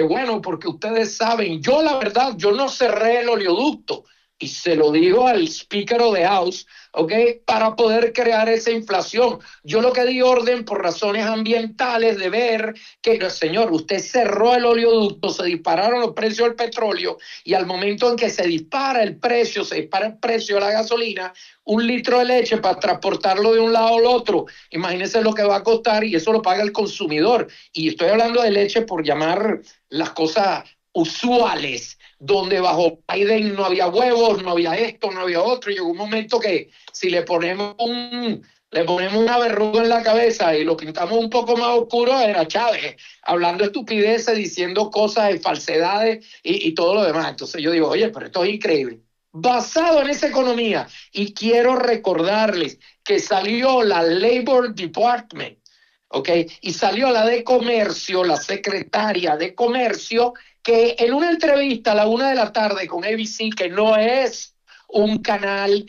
bueno, porque ustedes saben, yo la verdad, yo no cerré el oleoducto, y se lo digo al Speaker of the House, ¿ok? Para poder crear esa inflación. Yo lo que di orden por razones ambientales de ver que, señor, usted cerró el oleoducto, se dispararon los precios del petróleo y al momento en que se dispara el precio de la gasolina, 1 litro de leche para transportarlo de un lado al otro, imagínense lo que va a costar y eso lo paga el consumidor. Y estoy hablando de leche por llamar las cosas usuales, donde bajo Biden no había huevos, no había esto, no había otro. Llegó un momento que si le ponemos una verruga en la cabeza y lo pintamos un poco más oscuro, era Chávez, hablando estupideces, diciendo cosas de falsedades y todo lo demás. Entonces yo digo, oye, pero esto es increíble. Basado en esa economía, y quiero recordarles que salió la Labor Department, ¿ok? Y salió la de Comercio, la secretaria de Comercio, que en una entrevista a la 1 de la tarde con ABC, que no es un canal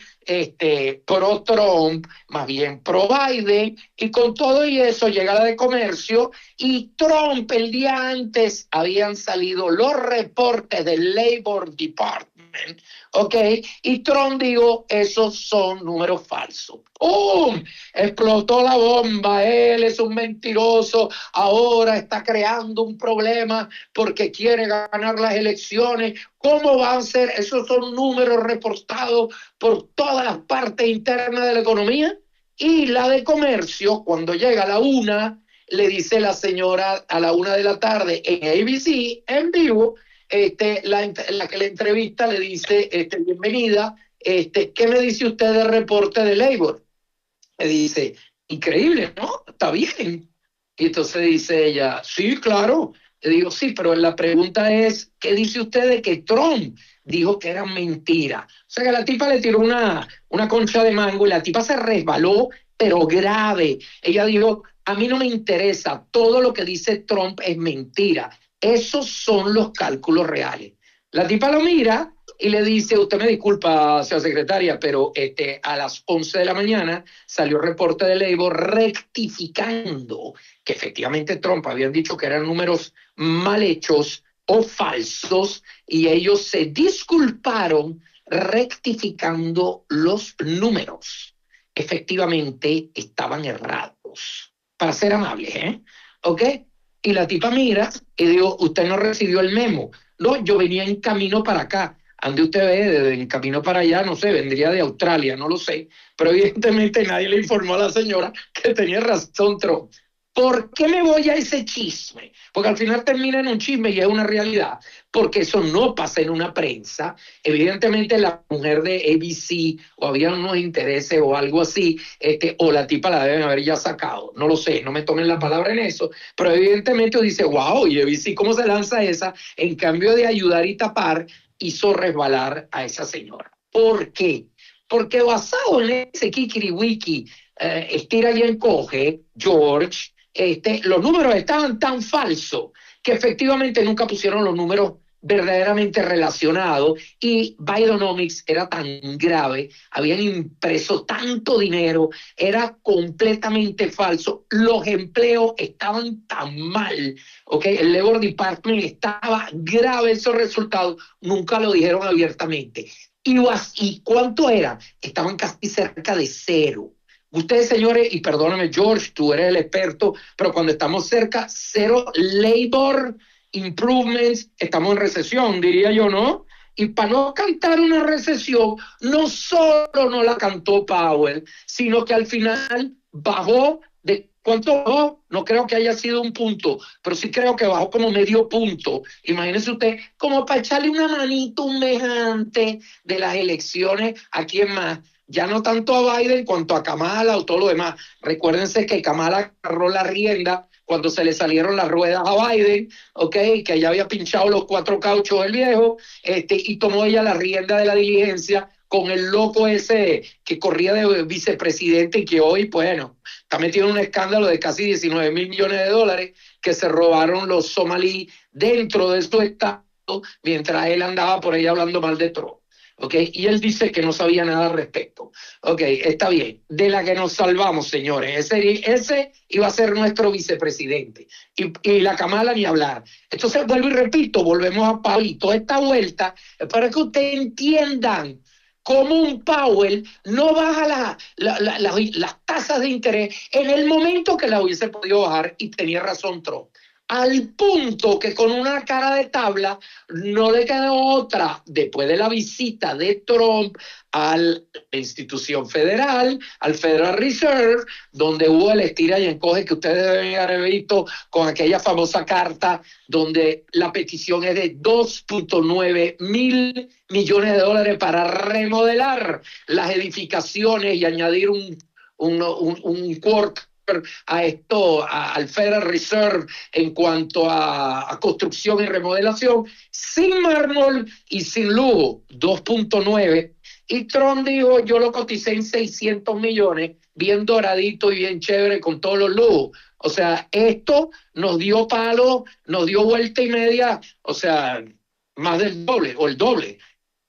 pro Trump, más bien pro Biden, y con todo y eso llega la de Comercio, y Trump el día antes habían salido los reportes del Labor Department, ¿ok? Y Trump dijo, esos son números falsos. ¡Pum! Explotó la bomba, él es un mentiroso, ahora está creando un problema porque quiere ganar las elecciones. ¿Cómo van a ser? Esos son números reportados por todas las partes internas de la economía. Y la de Comercio, cuando llega a la 1, le dice la señora a la 1 de la tarde en ABC, en vivo, la que le entrevista le dice, bienvenida, ¿qué me dice usted del reporte de Labor? Le dice, increíble, ¿no? Está bien. Y entonces dice ella, sí, claro. Le digo, sí, pero la pregunta es, ¿qué dice usted de que Trump dijo que era mentira? O sea, que la tipa le tiró una concha de mango y la tipa se resbaló, pero grave. Ella dijo, a mí no me interesa, todo lo que dice Trump es mentira. Esos son los cálculos reales. La tipa lo mira y le dice, usted me disculpa, señora secretaria, pero a las 11 de la mañana salió el reporte de Labor rectificando que efectivamente Trump habían dicho que eran números mal hechos o falsos, y ellos se disculparon rectificando los números. Efectivamente estaban errados, para ser amables, ¿ok? Y la tipa mira y digo, usted no recibió el memo. No, yo venía en camino para acá. Ande usted ve, en camino para allá, no sé, vendría de Australia, no lo sé. Pero evidentemente nadie le informó a la señora que tenía razón Trump. ¿Por qué me voy a ese chisme? Porque al final termina en un chisme y es una realidad. Porque eso no pasa en una prensa. Evidentemente la mujer de ABC o había unos intereses o algo así, o la tipa la deben haber ya sacado. No lo sé, no me tomen la palabra en eso. Pero evidentemente dice, wow, y ABC, ¿cómo se lanza esa? En cambio de ayudar y tapar, hizo resbalar a esa señora. ¿Por qué? Porque basado en ese kikiriwiki, estira y encoge, George, los números estaban tan falsos que efectivamente nunca pusieron los números verdaderamente relacionados, y Bidenomics era tan grave, habían impreso tanto dinero, era completamente falso, los empleos estaban tan mal, ¿okay? El Labor Department estaba grave, esos resultados nunca lo dijeron abiertamente. ¿Y cuánto era? Estaban casi cerca de cero. Ustedes, señores, y perdóname, George, tú eres el experto, pero cuando estamos cerca, cero labor improvements, estamos en recesión, diría yo, ¿no? Y para no cantar una recesión, no solo no la cantó Powell, sino que al final bajó de... ¿Cuánto bajó? No creo que haya sido un punto, pero sí creo que bajó como medio punto. Imagínense usted, como para echarle una manito un mes antes de las elecciones, ¿a quién más? Ya no tanto a Biden cuanto a Kamala o todo lo demás. Recuérdense que Kamala agarró la rienda cuando se le salieron las ruedas a Biden, ¿ok? Que ya había pinchado los 4 cauchos del viejo, y tomó ella la rienda de la diligencia con el loco ese que corría de vicepresidente y que hoy, bueno, está metido en un escándalo de casi 19 mil millones de dólares que se robaron los somalíes dentro de su estado mientras él andaba por ahí hablando mal de Trump. Okay, y él dice que no sabía nada al respecto. Ok, está bien. De la que nos salvamos, señores. Ese iba a ser nuestro vicepresidente. Y la Kamala ni hablar. Entonces, vuelvo y repito, volvemos a Powell. Y toda esta vuelta es para que ustedes entiendan cómo un Powell no baja las tasas de interés en el momento que la hubiese podido bajar, y tenía razón Trump. al punto que con una cara de tabla no le quedó otra, después de la visita de Trump a la institución federal, al Federal Reserve, donde hubo el estira y encoge que ustedes deben haber visto con aquella famosa carta donde la petición es de 2.9 mil millones de dólares para remodelar las edificaciones y añadir un quarter a esto, al Federal Reserve en cuanto a construcción y remodelación, sin mármol y sin lujo, 2.9. Y Trump dijo, yo lo coticé en 600 millones, bien doradito y bien chévere con todos los lujos. O sea, esto nos dio palo, nos dio vuelta y media, o sea, más del doble o el doble.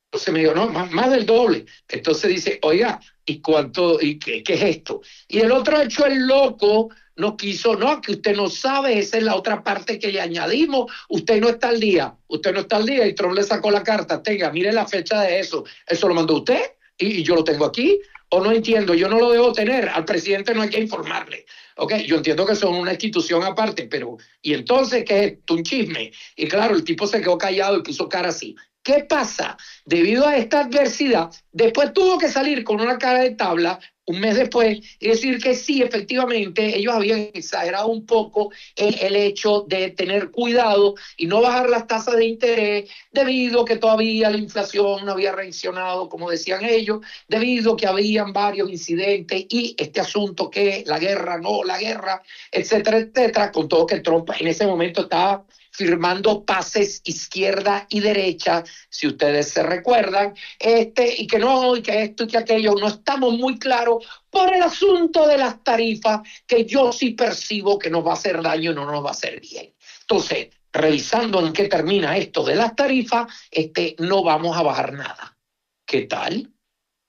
Entonces me dijo, no, más del doble. Entonces dice, oiga, ¿y cuánto? ¿Y qué es esto? Y el otro hecho, el loco, no quiso, no, que usted no sabe, esa es la otra parte que le añadimos, usted no está al día, y Trump le sacó la carta, tenga, mire la fecha de eso lo mandó usted y yo lo tengo aquí, o no entiendo, yo no lo debo tener, al presidente no hay que informarle. Okay, yo entiendo que son una institución aparte, pero ¿y entonces qué es esto? Un chisme. Y claro, el tipo se quedó callado y puso cara así. ¿Qué pasa? Debido a esta adversidad, después tuvo que salir con una cara de tabla un mes después y decir que sí, efectivamente, ellos habían exagerado un poco el hecho de tener cuidado y no bajar las tasas de interés debido a que todavía la inflación no había reaccionado, como decían ellos, debido a que habían varios incidentes y este asunto que la guerra, no la guerra, etcétera, etcétera, con todo que Trump en ese momento estaba firmando pases izquierda y derecha, si ustedes se recuerdan, y que no, y que esto y que aquello, no estamos muy claros por el asunto de las tarifas, que yo sí percibo que nos va a hacer daño y no nos va a hacer bien. Entonces, revisando en qué termina esto de las tarifas, no vamos a bajar nada. ¿Qué tal?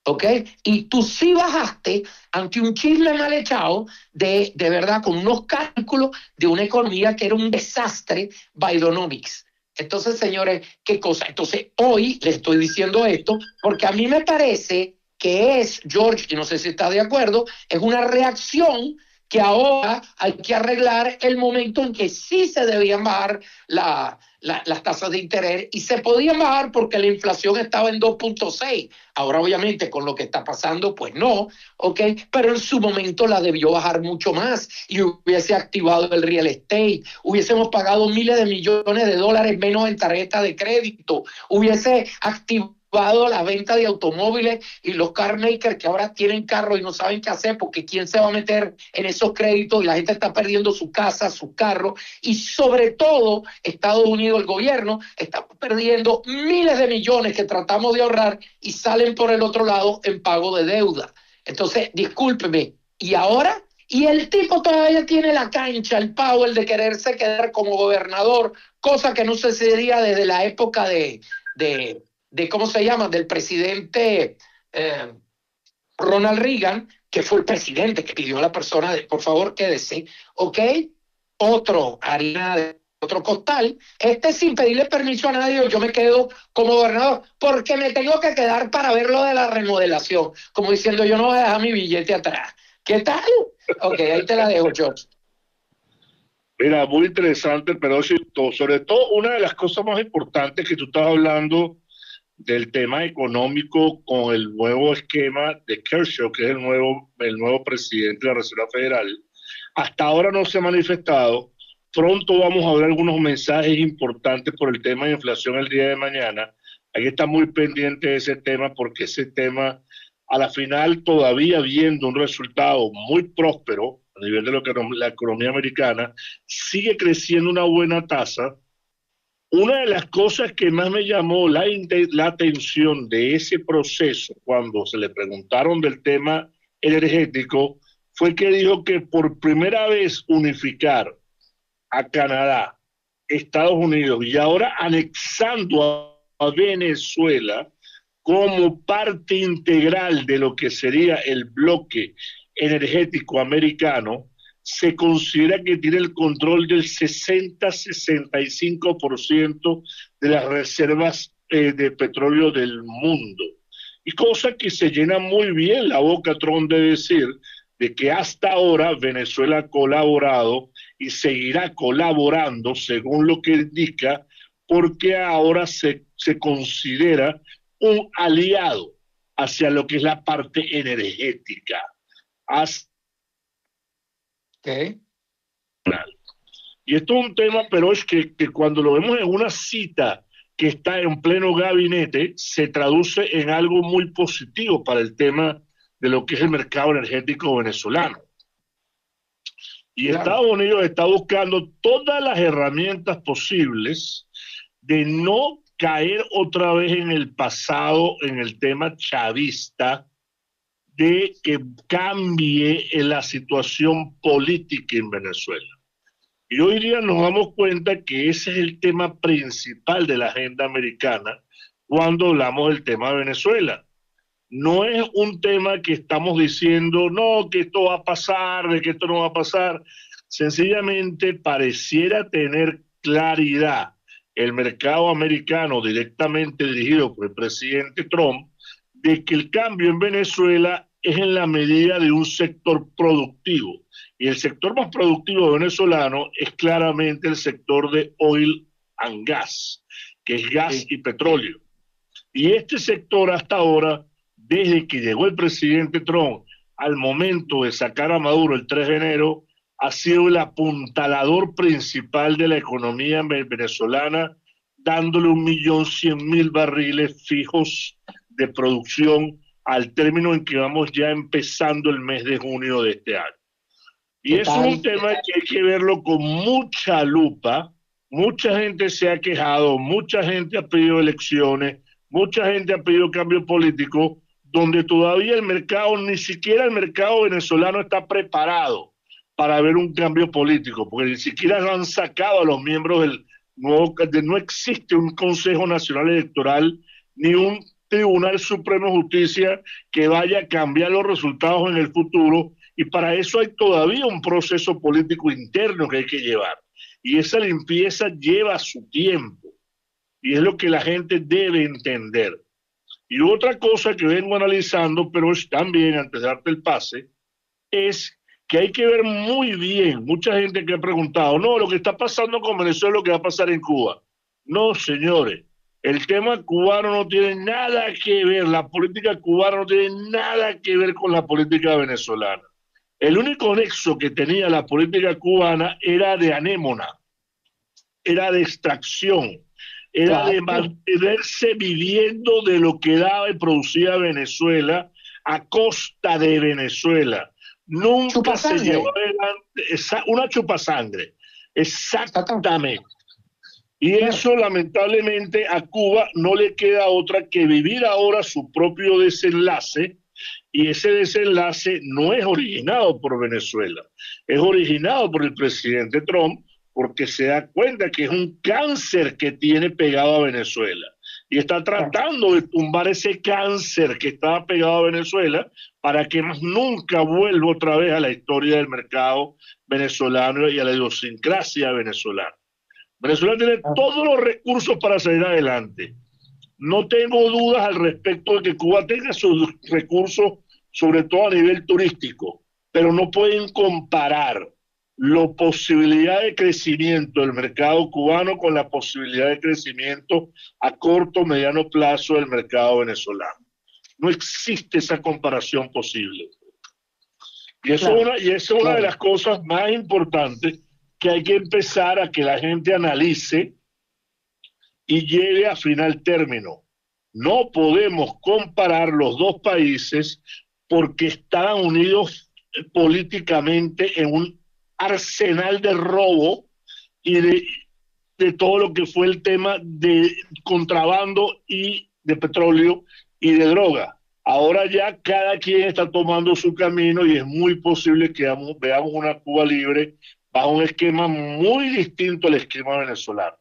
¿Ok? Y tú sí bajaste ante un chisme mal echado de verdad, con unos cálculos de una economía que era un desastre, Bidenomics. Entonces, señores, ¿qué cosa? Entonces, hoy les estoy diciendo esto porque a mí me parece que es, George, y no sé si está de acuerdo, es una reacción que ahora hay que arreglar el momento en que sí se debían bajar las tasas de interés y se podían bajar porque la inflación estaba en 2.6. Ahora, obviamente, con lo que está pasando, pues no, ¿ok? Pero en su momento la debió bajar mucho más y hubiese activado el real estate, hubiésemos pagado miles de millones de dólares menos en tarjeta de crédito, hubiese activado la venta de automóviles y los car makers que ahora tienen carro y no saben qué hacer porque quién se va a meter en esos créditos y la gente está perdiendo su casa, su carro y sobre todo Estados Unidos, el gobierno, está perdiendo miles de millones que tratamos de ahorrar y salen por el otro lado en pago de deuda. Entonces, discúlpeme, ¿y ahora? Y el tipo todavía tiene la cancha, el power de quererse quedar como gobernador, cosa que no sucedía desde la época de ¿cómo se llama? Del presidente Ronald Reagan, que fue el presidente que pidió a la persona de, por favor, quédese, ¿ok? Harina de otro costal, sin pedirle permiso a nadie, yo me quedo como gobernador, porque me tengo que quedar para ver lo de la remodelación, como diciendo, yo no voy a dejar mi billete atrás. ¿Qué tal? Ok, ahí te la dejo, George. Mira, muy interesante, pero sobre todo una de las cosas más importantes que tú estás hablando del tema económico con el nuevo esquema de Kershaw, que es el nuevo presidente de la Reserva Federal, hasta ahora no se ha manifestado. Pronto vamos a ver algunos mensajes importantes por el tema de inflación el día de mañana. Hay que estar muy pendiente de ese tema porque ese tema, a la final, todavía viendo un resultado muy próspero a nivel de lo que la economía americana, sigue creciendo una buena tasa. Una de las cosas que más me llamó la atención de ese proceso, cuando se le preguntaron del tema energético, fue que dijo que por primera vez unificar a Canadá, Estados Unidos y ahora anexando a Venezuela como parte integral de lo que sería el bloque energético americano, se considera que tiene el control del 60-65% de las reservas de petróleo del mundo. Y cosa que se llena muy bien la boca Trump de decir de que hasta ahora Venezuela ha colaborado y seguirá colaborando según lo que indica, porque ahora se considera un aliado hacia lo que es la parte energética. Okay. Y esto es un tema, pero es que cuando lo vemos en una cita que está en pleno gabinete, se traduce en algo muy positivo para el tema de lo que es el mercado energético venezolano. Y claro, Estados Unidos está buscando todas las herramientas posibles de no caer otra vez en el pasado, en el tema chavista, de que cambie la situación política en Venezuela. Y hoy día nos damos cuenta que ese es el tema principal de la agenda americana cuando hablamos del tema de Venezuela. No es un tema que estamos diciendo, no, que esto va a pasar, de que esto no va a pasar. Sencillamente pareciera tener claridad el mercado americano directamente dirigido por el presidente Trump de que el cambio en Venezuela es en la medida de un sector productivo. Y el sector más productivo venezolano es claramente el sector de oil and gas, que es gas y petróleo. Y este sector hasta ahora, desde que llegó el presidente Trump al momento de sacar a Maduro el 3 de enero, ha sido el apuntalador principal de la economía venezolana, dándole 1.100.000 barriles fijos de producción al término en que vamos ya empezando el mes de junio de este año. Y eso es un tema que hay que verlo con mucha lupa. Mucha gente se ha quejado, mucha gente ha pedido elecciones, mucha gente ha pedido cambio político, donde todavía el mercado, ni siquiera el mercado venezolano está preparado para ver un cambio político, porque ni siquiera lo han sacado a los miembros del nuevo, no existe un Consejo Nacional Electoral ni un Tribunal Supremo de Justicia que vaya a cambiar los resultados en el futuro, y para eso hay todavía un proceso político interno que hay que llevar, y esa limpieza lleva su tiempo, y es lo que la gente debe entender. Y otra cosa que vengo analizando, pero es también, antes de darte el pase, es que hay que ver muy bien, mucha gente que ha preguntado, no, lo que está pasando con Venezuela es lo que va a pasar en Cuba. No, señores, el tema cubano no tiene nada que ver, la política cubana no tiene nada que ver con la política venezolana. El único nexo que tenía la política cubana era de anémona, era de extracción, era de mantenerse viviendo de lo que daba y producía Venezuela a costa de Venezuela. Nunca se llevó adelante una chupasangre, exactamente. Y eso lamentablemente a Cuba no le queda otra que vivir ahora su propio desenlace, y ese desenlace no es originado por Venezuela, es originado por el presidente Trump, porque se da cuenta que es un cáncer que tiene pegado a Venezuela y está tratando de tumbar ese cáncer que estaba pegado a Venezuela para que más nunca vuelva otra vez a la historia del mercado venezolano y a la idiosincrasia venezolana. Venezuela tiene todos los recursos para salir adelante. No tengo dudas al respecto de que Cuba tenga sus recursos, sobre todo a nivel turístico, pero no pueden comparar la posibilidad de crecimiento del mercado cubano con la posibilidad de crecimiento a corto o mediano plazo del mercado venezolano. No existe esa comparación posible. Y eso es una de las cosas más importantes que hay que empezar a que la gente analice y lleve a final término. No podemos comparar los dos países porque están unidos políticamente en un arsenal de robo y de todo lo que fue el tema de contrabando y de petróleo y de droga. Ahora ya cada quien está tomando su camino y es muy posible que veamos una Cuba libre bajo un esquema muy distinto al esquema venezolano.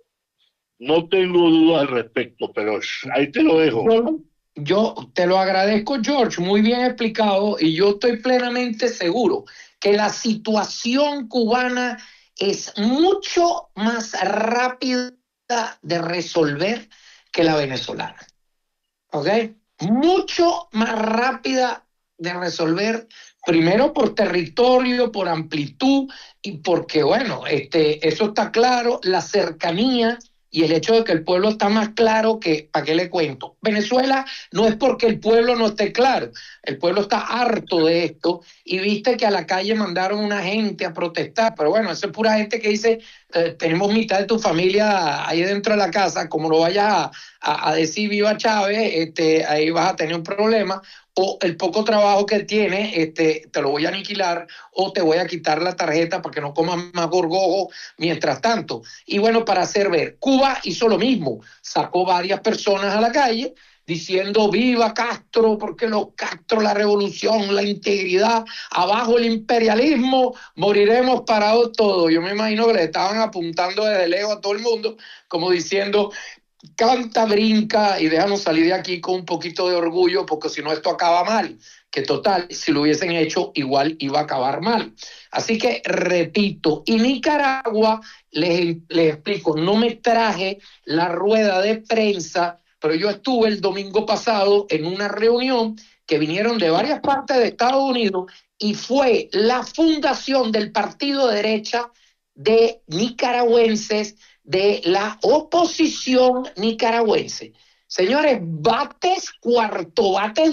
No tengo dudas al respecto, pero ahí te lo dejo. Yo te lo agradezco, George, muy bien explicado, y yo estoy plenamente seguro que la situación cubana es mucho más rápida de resolver que la venezolana. ¿Ok? Mucho más rápida de resolver, primero por territorio, por amplitud y porque, bueno, eso está claro, la cercanía y el hecho de que el pueblo está más claro que, ¿para qué le cuento? Venezuela no es porque el pueblo no esté claro, el pueblo está harto de esto y viste que a la calle mandaron una gente a protestar, pero bueno, esa es pura gente que dice, tenemos mitad de tu familia ahí dentro de la casa, como lo vayas a decir viva Chávez, ahí vas a tener un problema, o el poco trabajo que tiene, te lo voy a aniquilar, o te voy a quitar la tarjeta para que no comas más gorgojo mientras tanto. Y bueno, para hacer ver, Cuba hizo lo mismo, sacó varias personas a la calle diciendo viva Castro, porque los Castro, la revolución, la integridad, abajo el imperialismo, moriremos parados todos. Yo me imagino que le estaban apuntando desde lejos a todo el mundo, como diciendo, canta, brinca y déjanos salir de aquí con un poquito de orgullo, porque si no esto acaba mal, que total, si lo hubiesen hecho igual iba a acabar mal. Así que repito, y Nicaragua, les explico, no me traje la rueda de prensa, pero yo estuve el domingo pasado en una reunión que vinieron de varias partes de Estados Unidos y fue la fundación del partido de derecha de nicaragüenses de la oposición nicaragüense. Señores, bates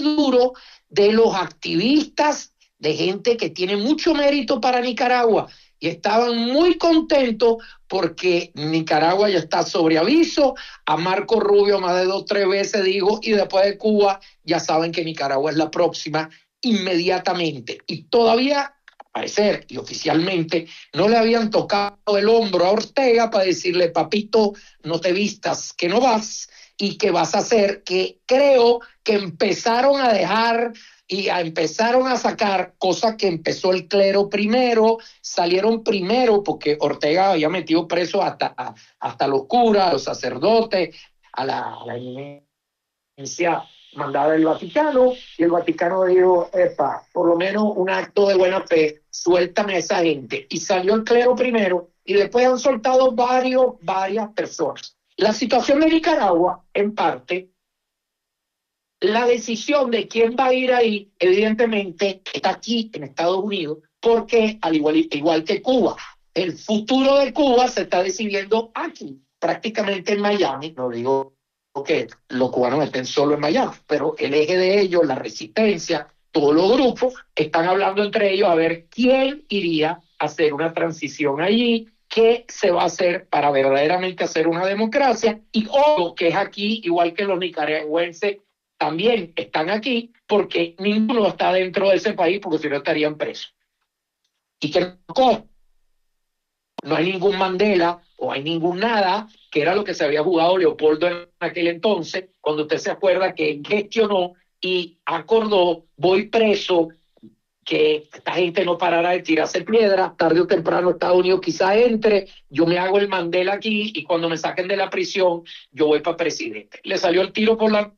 duro de los activistas, de gente que tiene mucho mérito para Nicaragua y estaban muy contentos porque Nicaragua ya está sobre aviso. A Marco Rubio más de 2 o 3 veces dijo, y después de Cuba ya saben que Nicaragua es la próxima inmediatamente. Y todavía, al parecer y oficialmente, no le habían tocado el hombro a Ortega para decirle, papito, no te vistas, que no vas y que vas a hacer, que creo que empezaron a dejar y empezaron a sacar cosas que empezó el clero primero, salieron primero porque Ortega había metido preso hasta los curas, a los sacerdotes, a la eminencia mandada del Vaticano, y el Vaticano dijo, epa, por lo menos un acto de buena fe, suéltame a esa gente. Y salió el clero primero, y después han soltado varias personas. La situación de Nicaragua, en parte, la decisión de quién va a ir ahí, evidentemente, está aquí en Estados Unidos, porque al igual que Cuba, el futuro de Cuba se está decidiendo aquí, prácticamente en Miami. No digo que los cubanos estén solo en Miami, pero el eje de ellos, la resistencia, todos los grupos están hablando entre ellos a ver quién iría a hacer una transición allí, qué se va a hacer para verdaderamente hacer una democracia, y otro que es aquí, igual que los nicaragüenses, también están aquí porque ninguno está dentro de ese país, porque si no estarían presos. Y que no hay ningún Mandela o hay ningún nada, que era lo que se había jugado Leopoldo en aquel entonces, cuando usted se acuerda que gestionó y acordó, voy preso, que esta gente no parará de tirarse piedras, tarde o temprano Estados Unidos quizá entre, yo me hago el Mandela aquí y cuando me saquen de la prisión, yo voy para presidente. Le salió el tiro por la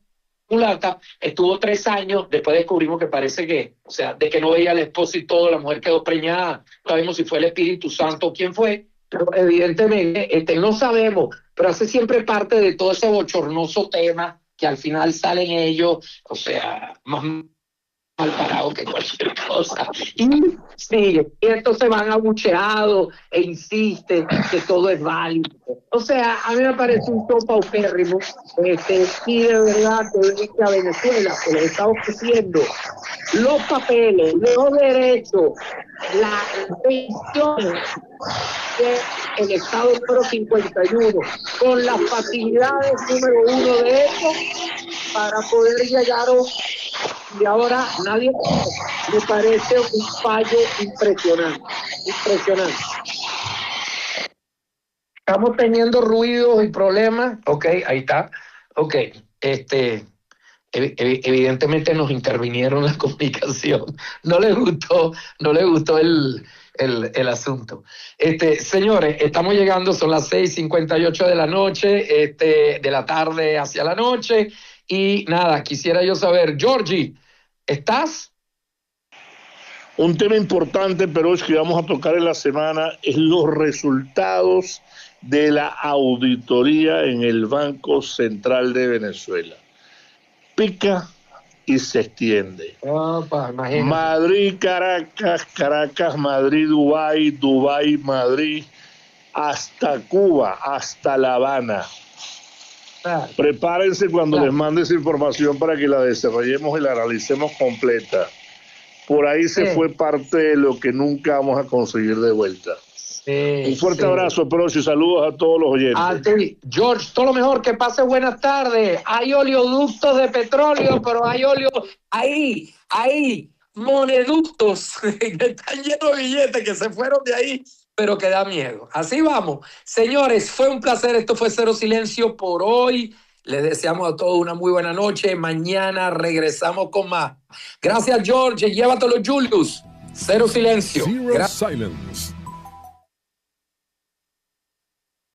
mulata, estuvo 3 años, después descubrimos que parece que, o sea, de que no veía al esposo y todo, la mujer quedó preñada, no sabemos si fue el Espíritu Santo o quién fue, pero evidentemente no sabemos, pero hace siempre parte de todo ese bochornoso tema que al final salen ellos, o sea, más mal parado que cualquier cosa. Y sigue, y entonces van abucheados e insisten que todo es válido. O sea, a mí me parece un show paupérrimo, y de verdad que a Venezuela se le está ofreciendo los papeles, los derechos, las pensiones del Estado número 51, con las facilidades número 1 de eso, para poder llegar y ahora nadie. Me parece un fallo impresionante. Estamos teniendo ruidos y problemas. Ok, ahí está. Ok, evidentemente nos intervinieron la comunicación. No les gustó el asunto. Señores, estamos llegando, son las 6:58 de la noche, de la tarde hacia la noche, y nada, quisiera yo saber, Georgie, ¿estás? Un tema importante, pero es que vamos a tocar en la semana, es los resultados de la auditoría en el Banco Central de Venezuela. Pica y se extiende. Opa, imagínate. Madrid, Caracas, Caracas, Madrid, Dubái, Dubái, Madrid, hasta Cuba, hasta La Habana. Claro. Prepárense cuando les mande esa información para que la desarrollemos y la analicemos completa. Por ahí se fue parte de lo que nunca vamos a conseguir de vuelta. Un fuerte abrazo, Perocho, y saludos a todos los oyentes. A ti, George, todo lo mejor, que pase buenas tardes. Hay oleoductos de petróleo, pero hay moneductos que están llenos de billetes que se fueron de ahí, pero que da miedo. Así vamos. Señores, fue un placer. Esto fue Cero Silencio por hoy. Les deseamos a todos una muy buena noche. Mañana regresamos con más. Gracias, George. Llévatelo, Julius. Cero Silencio. Zero Silence.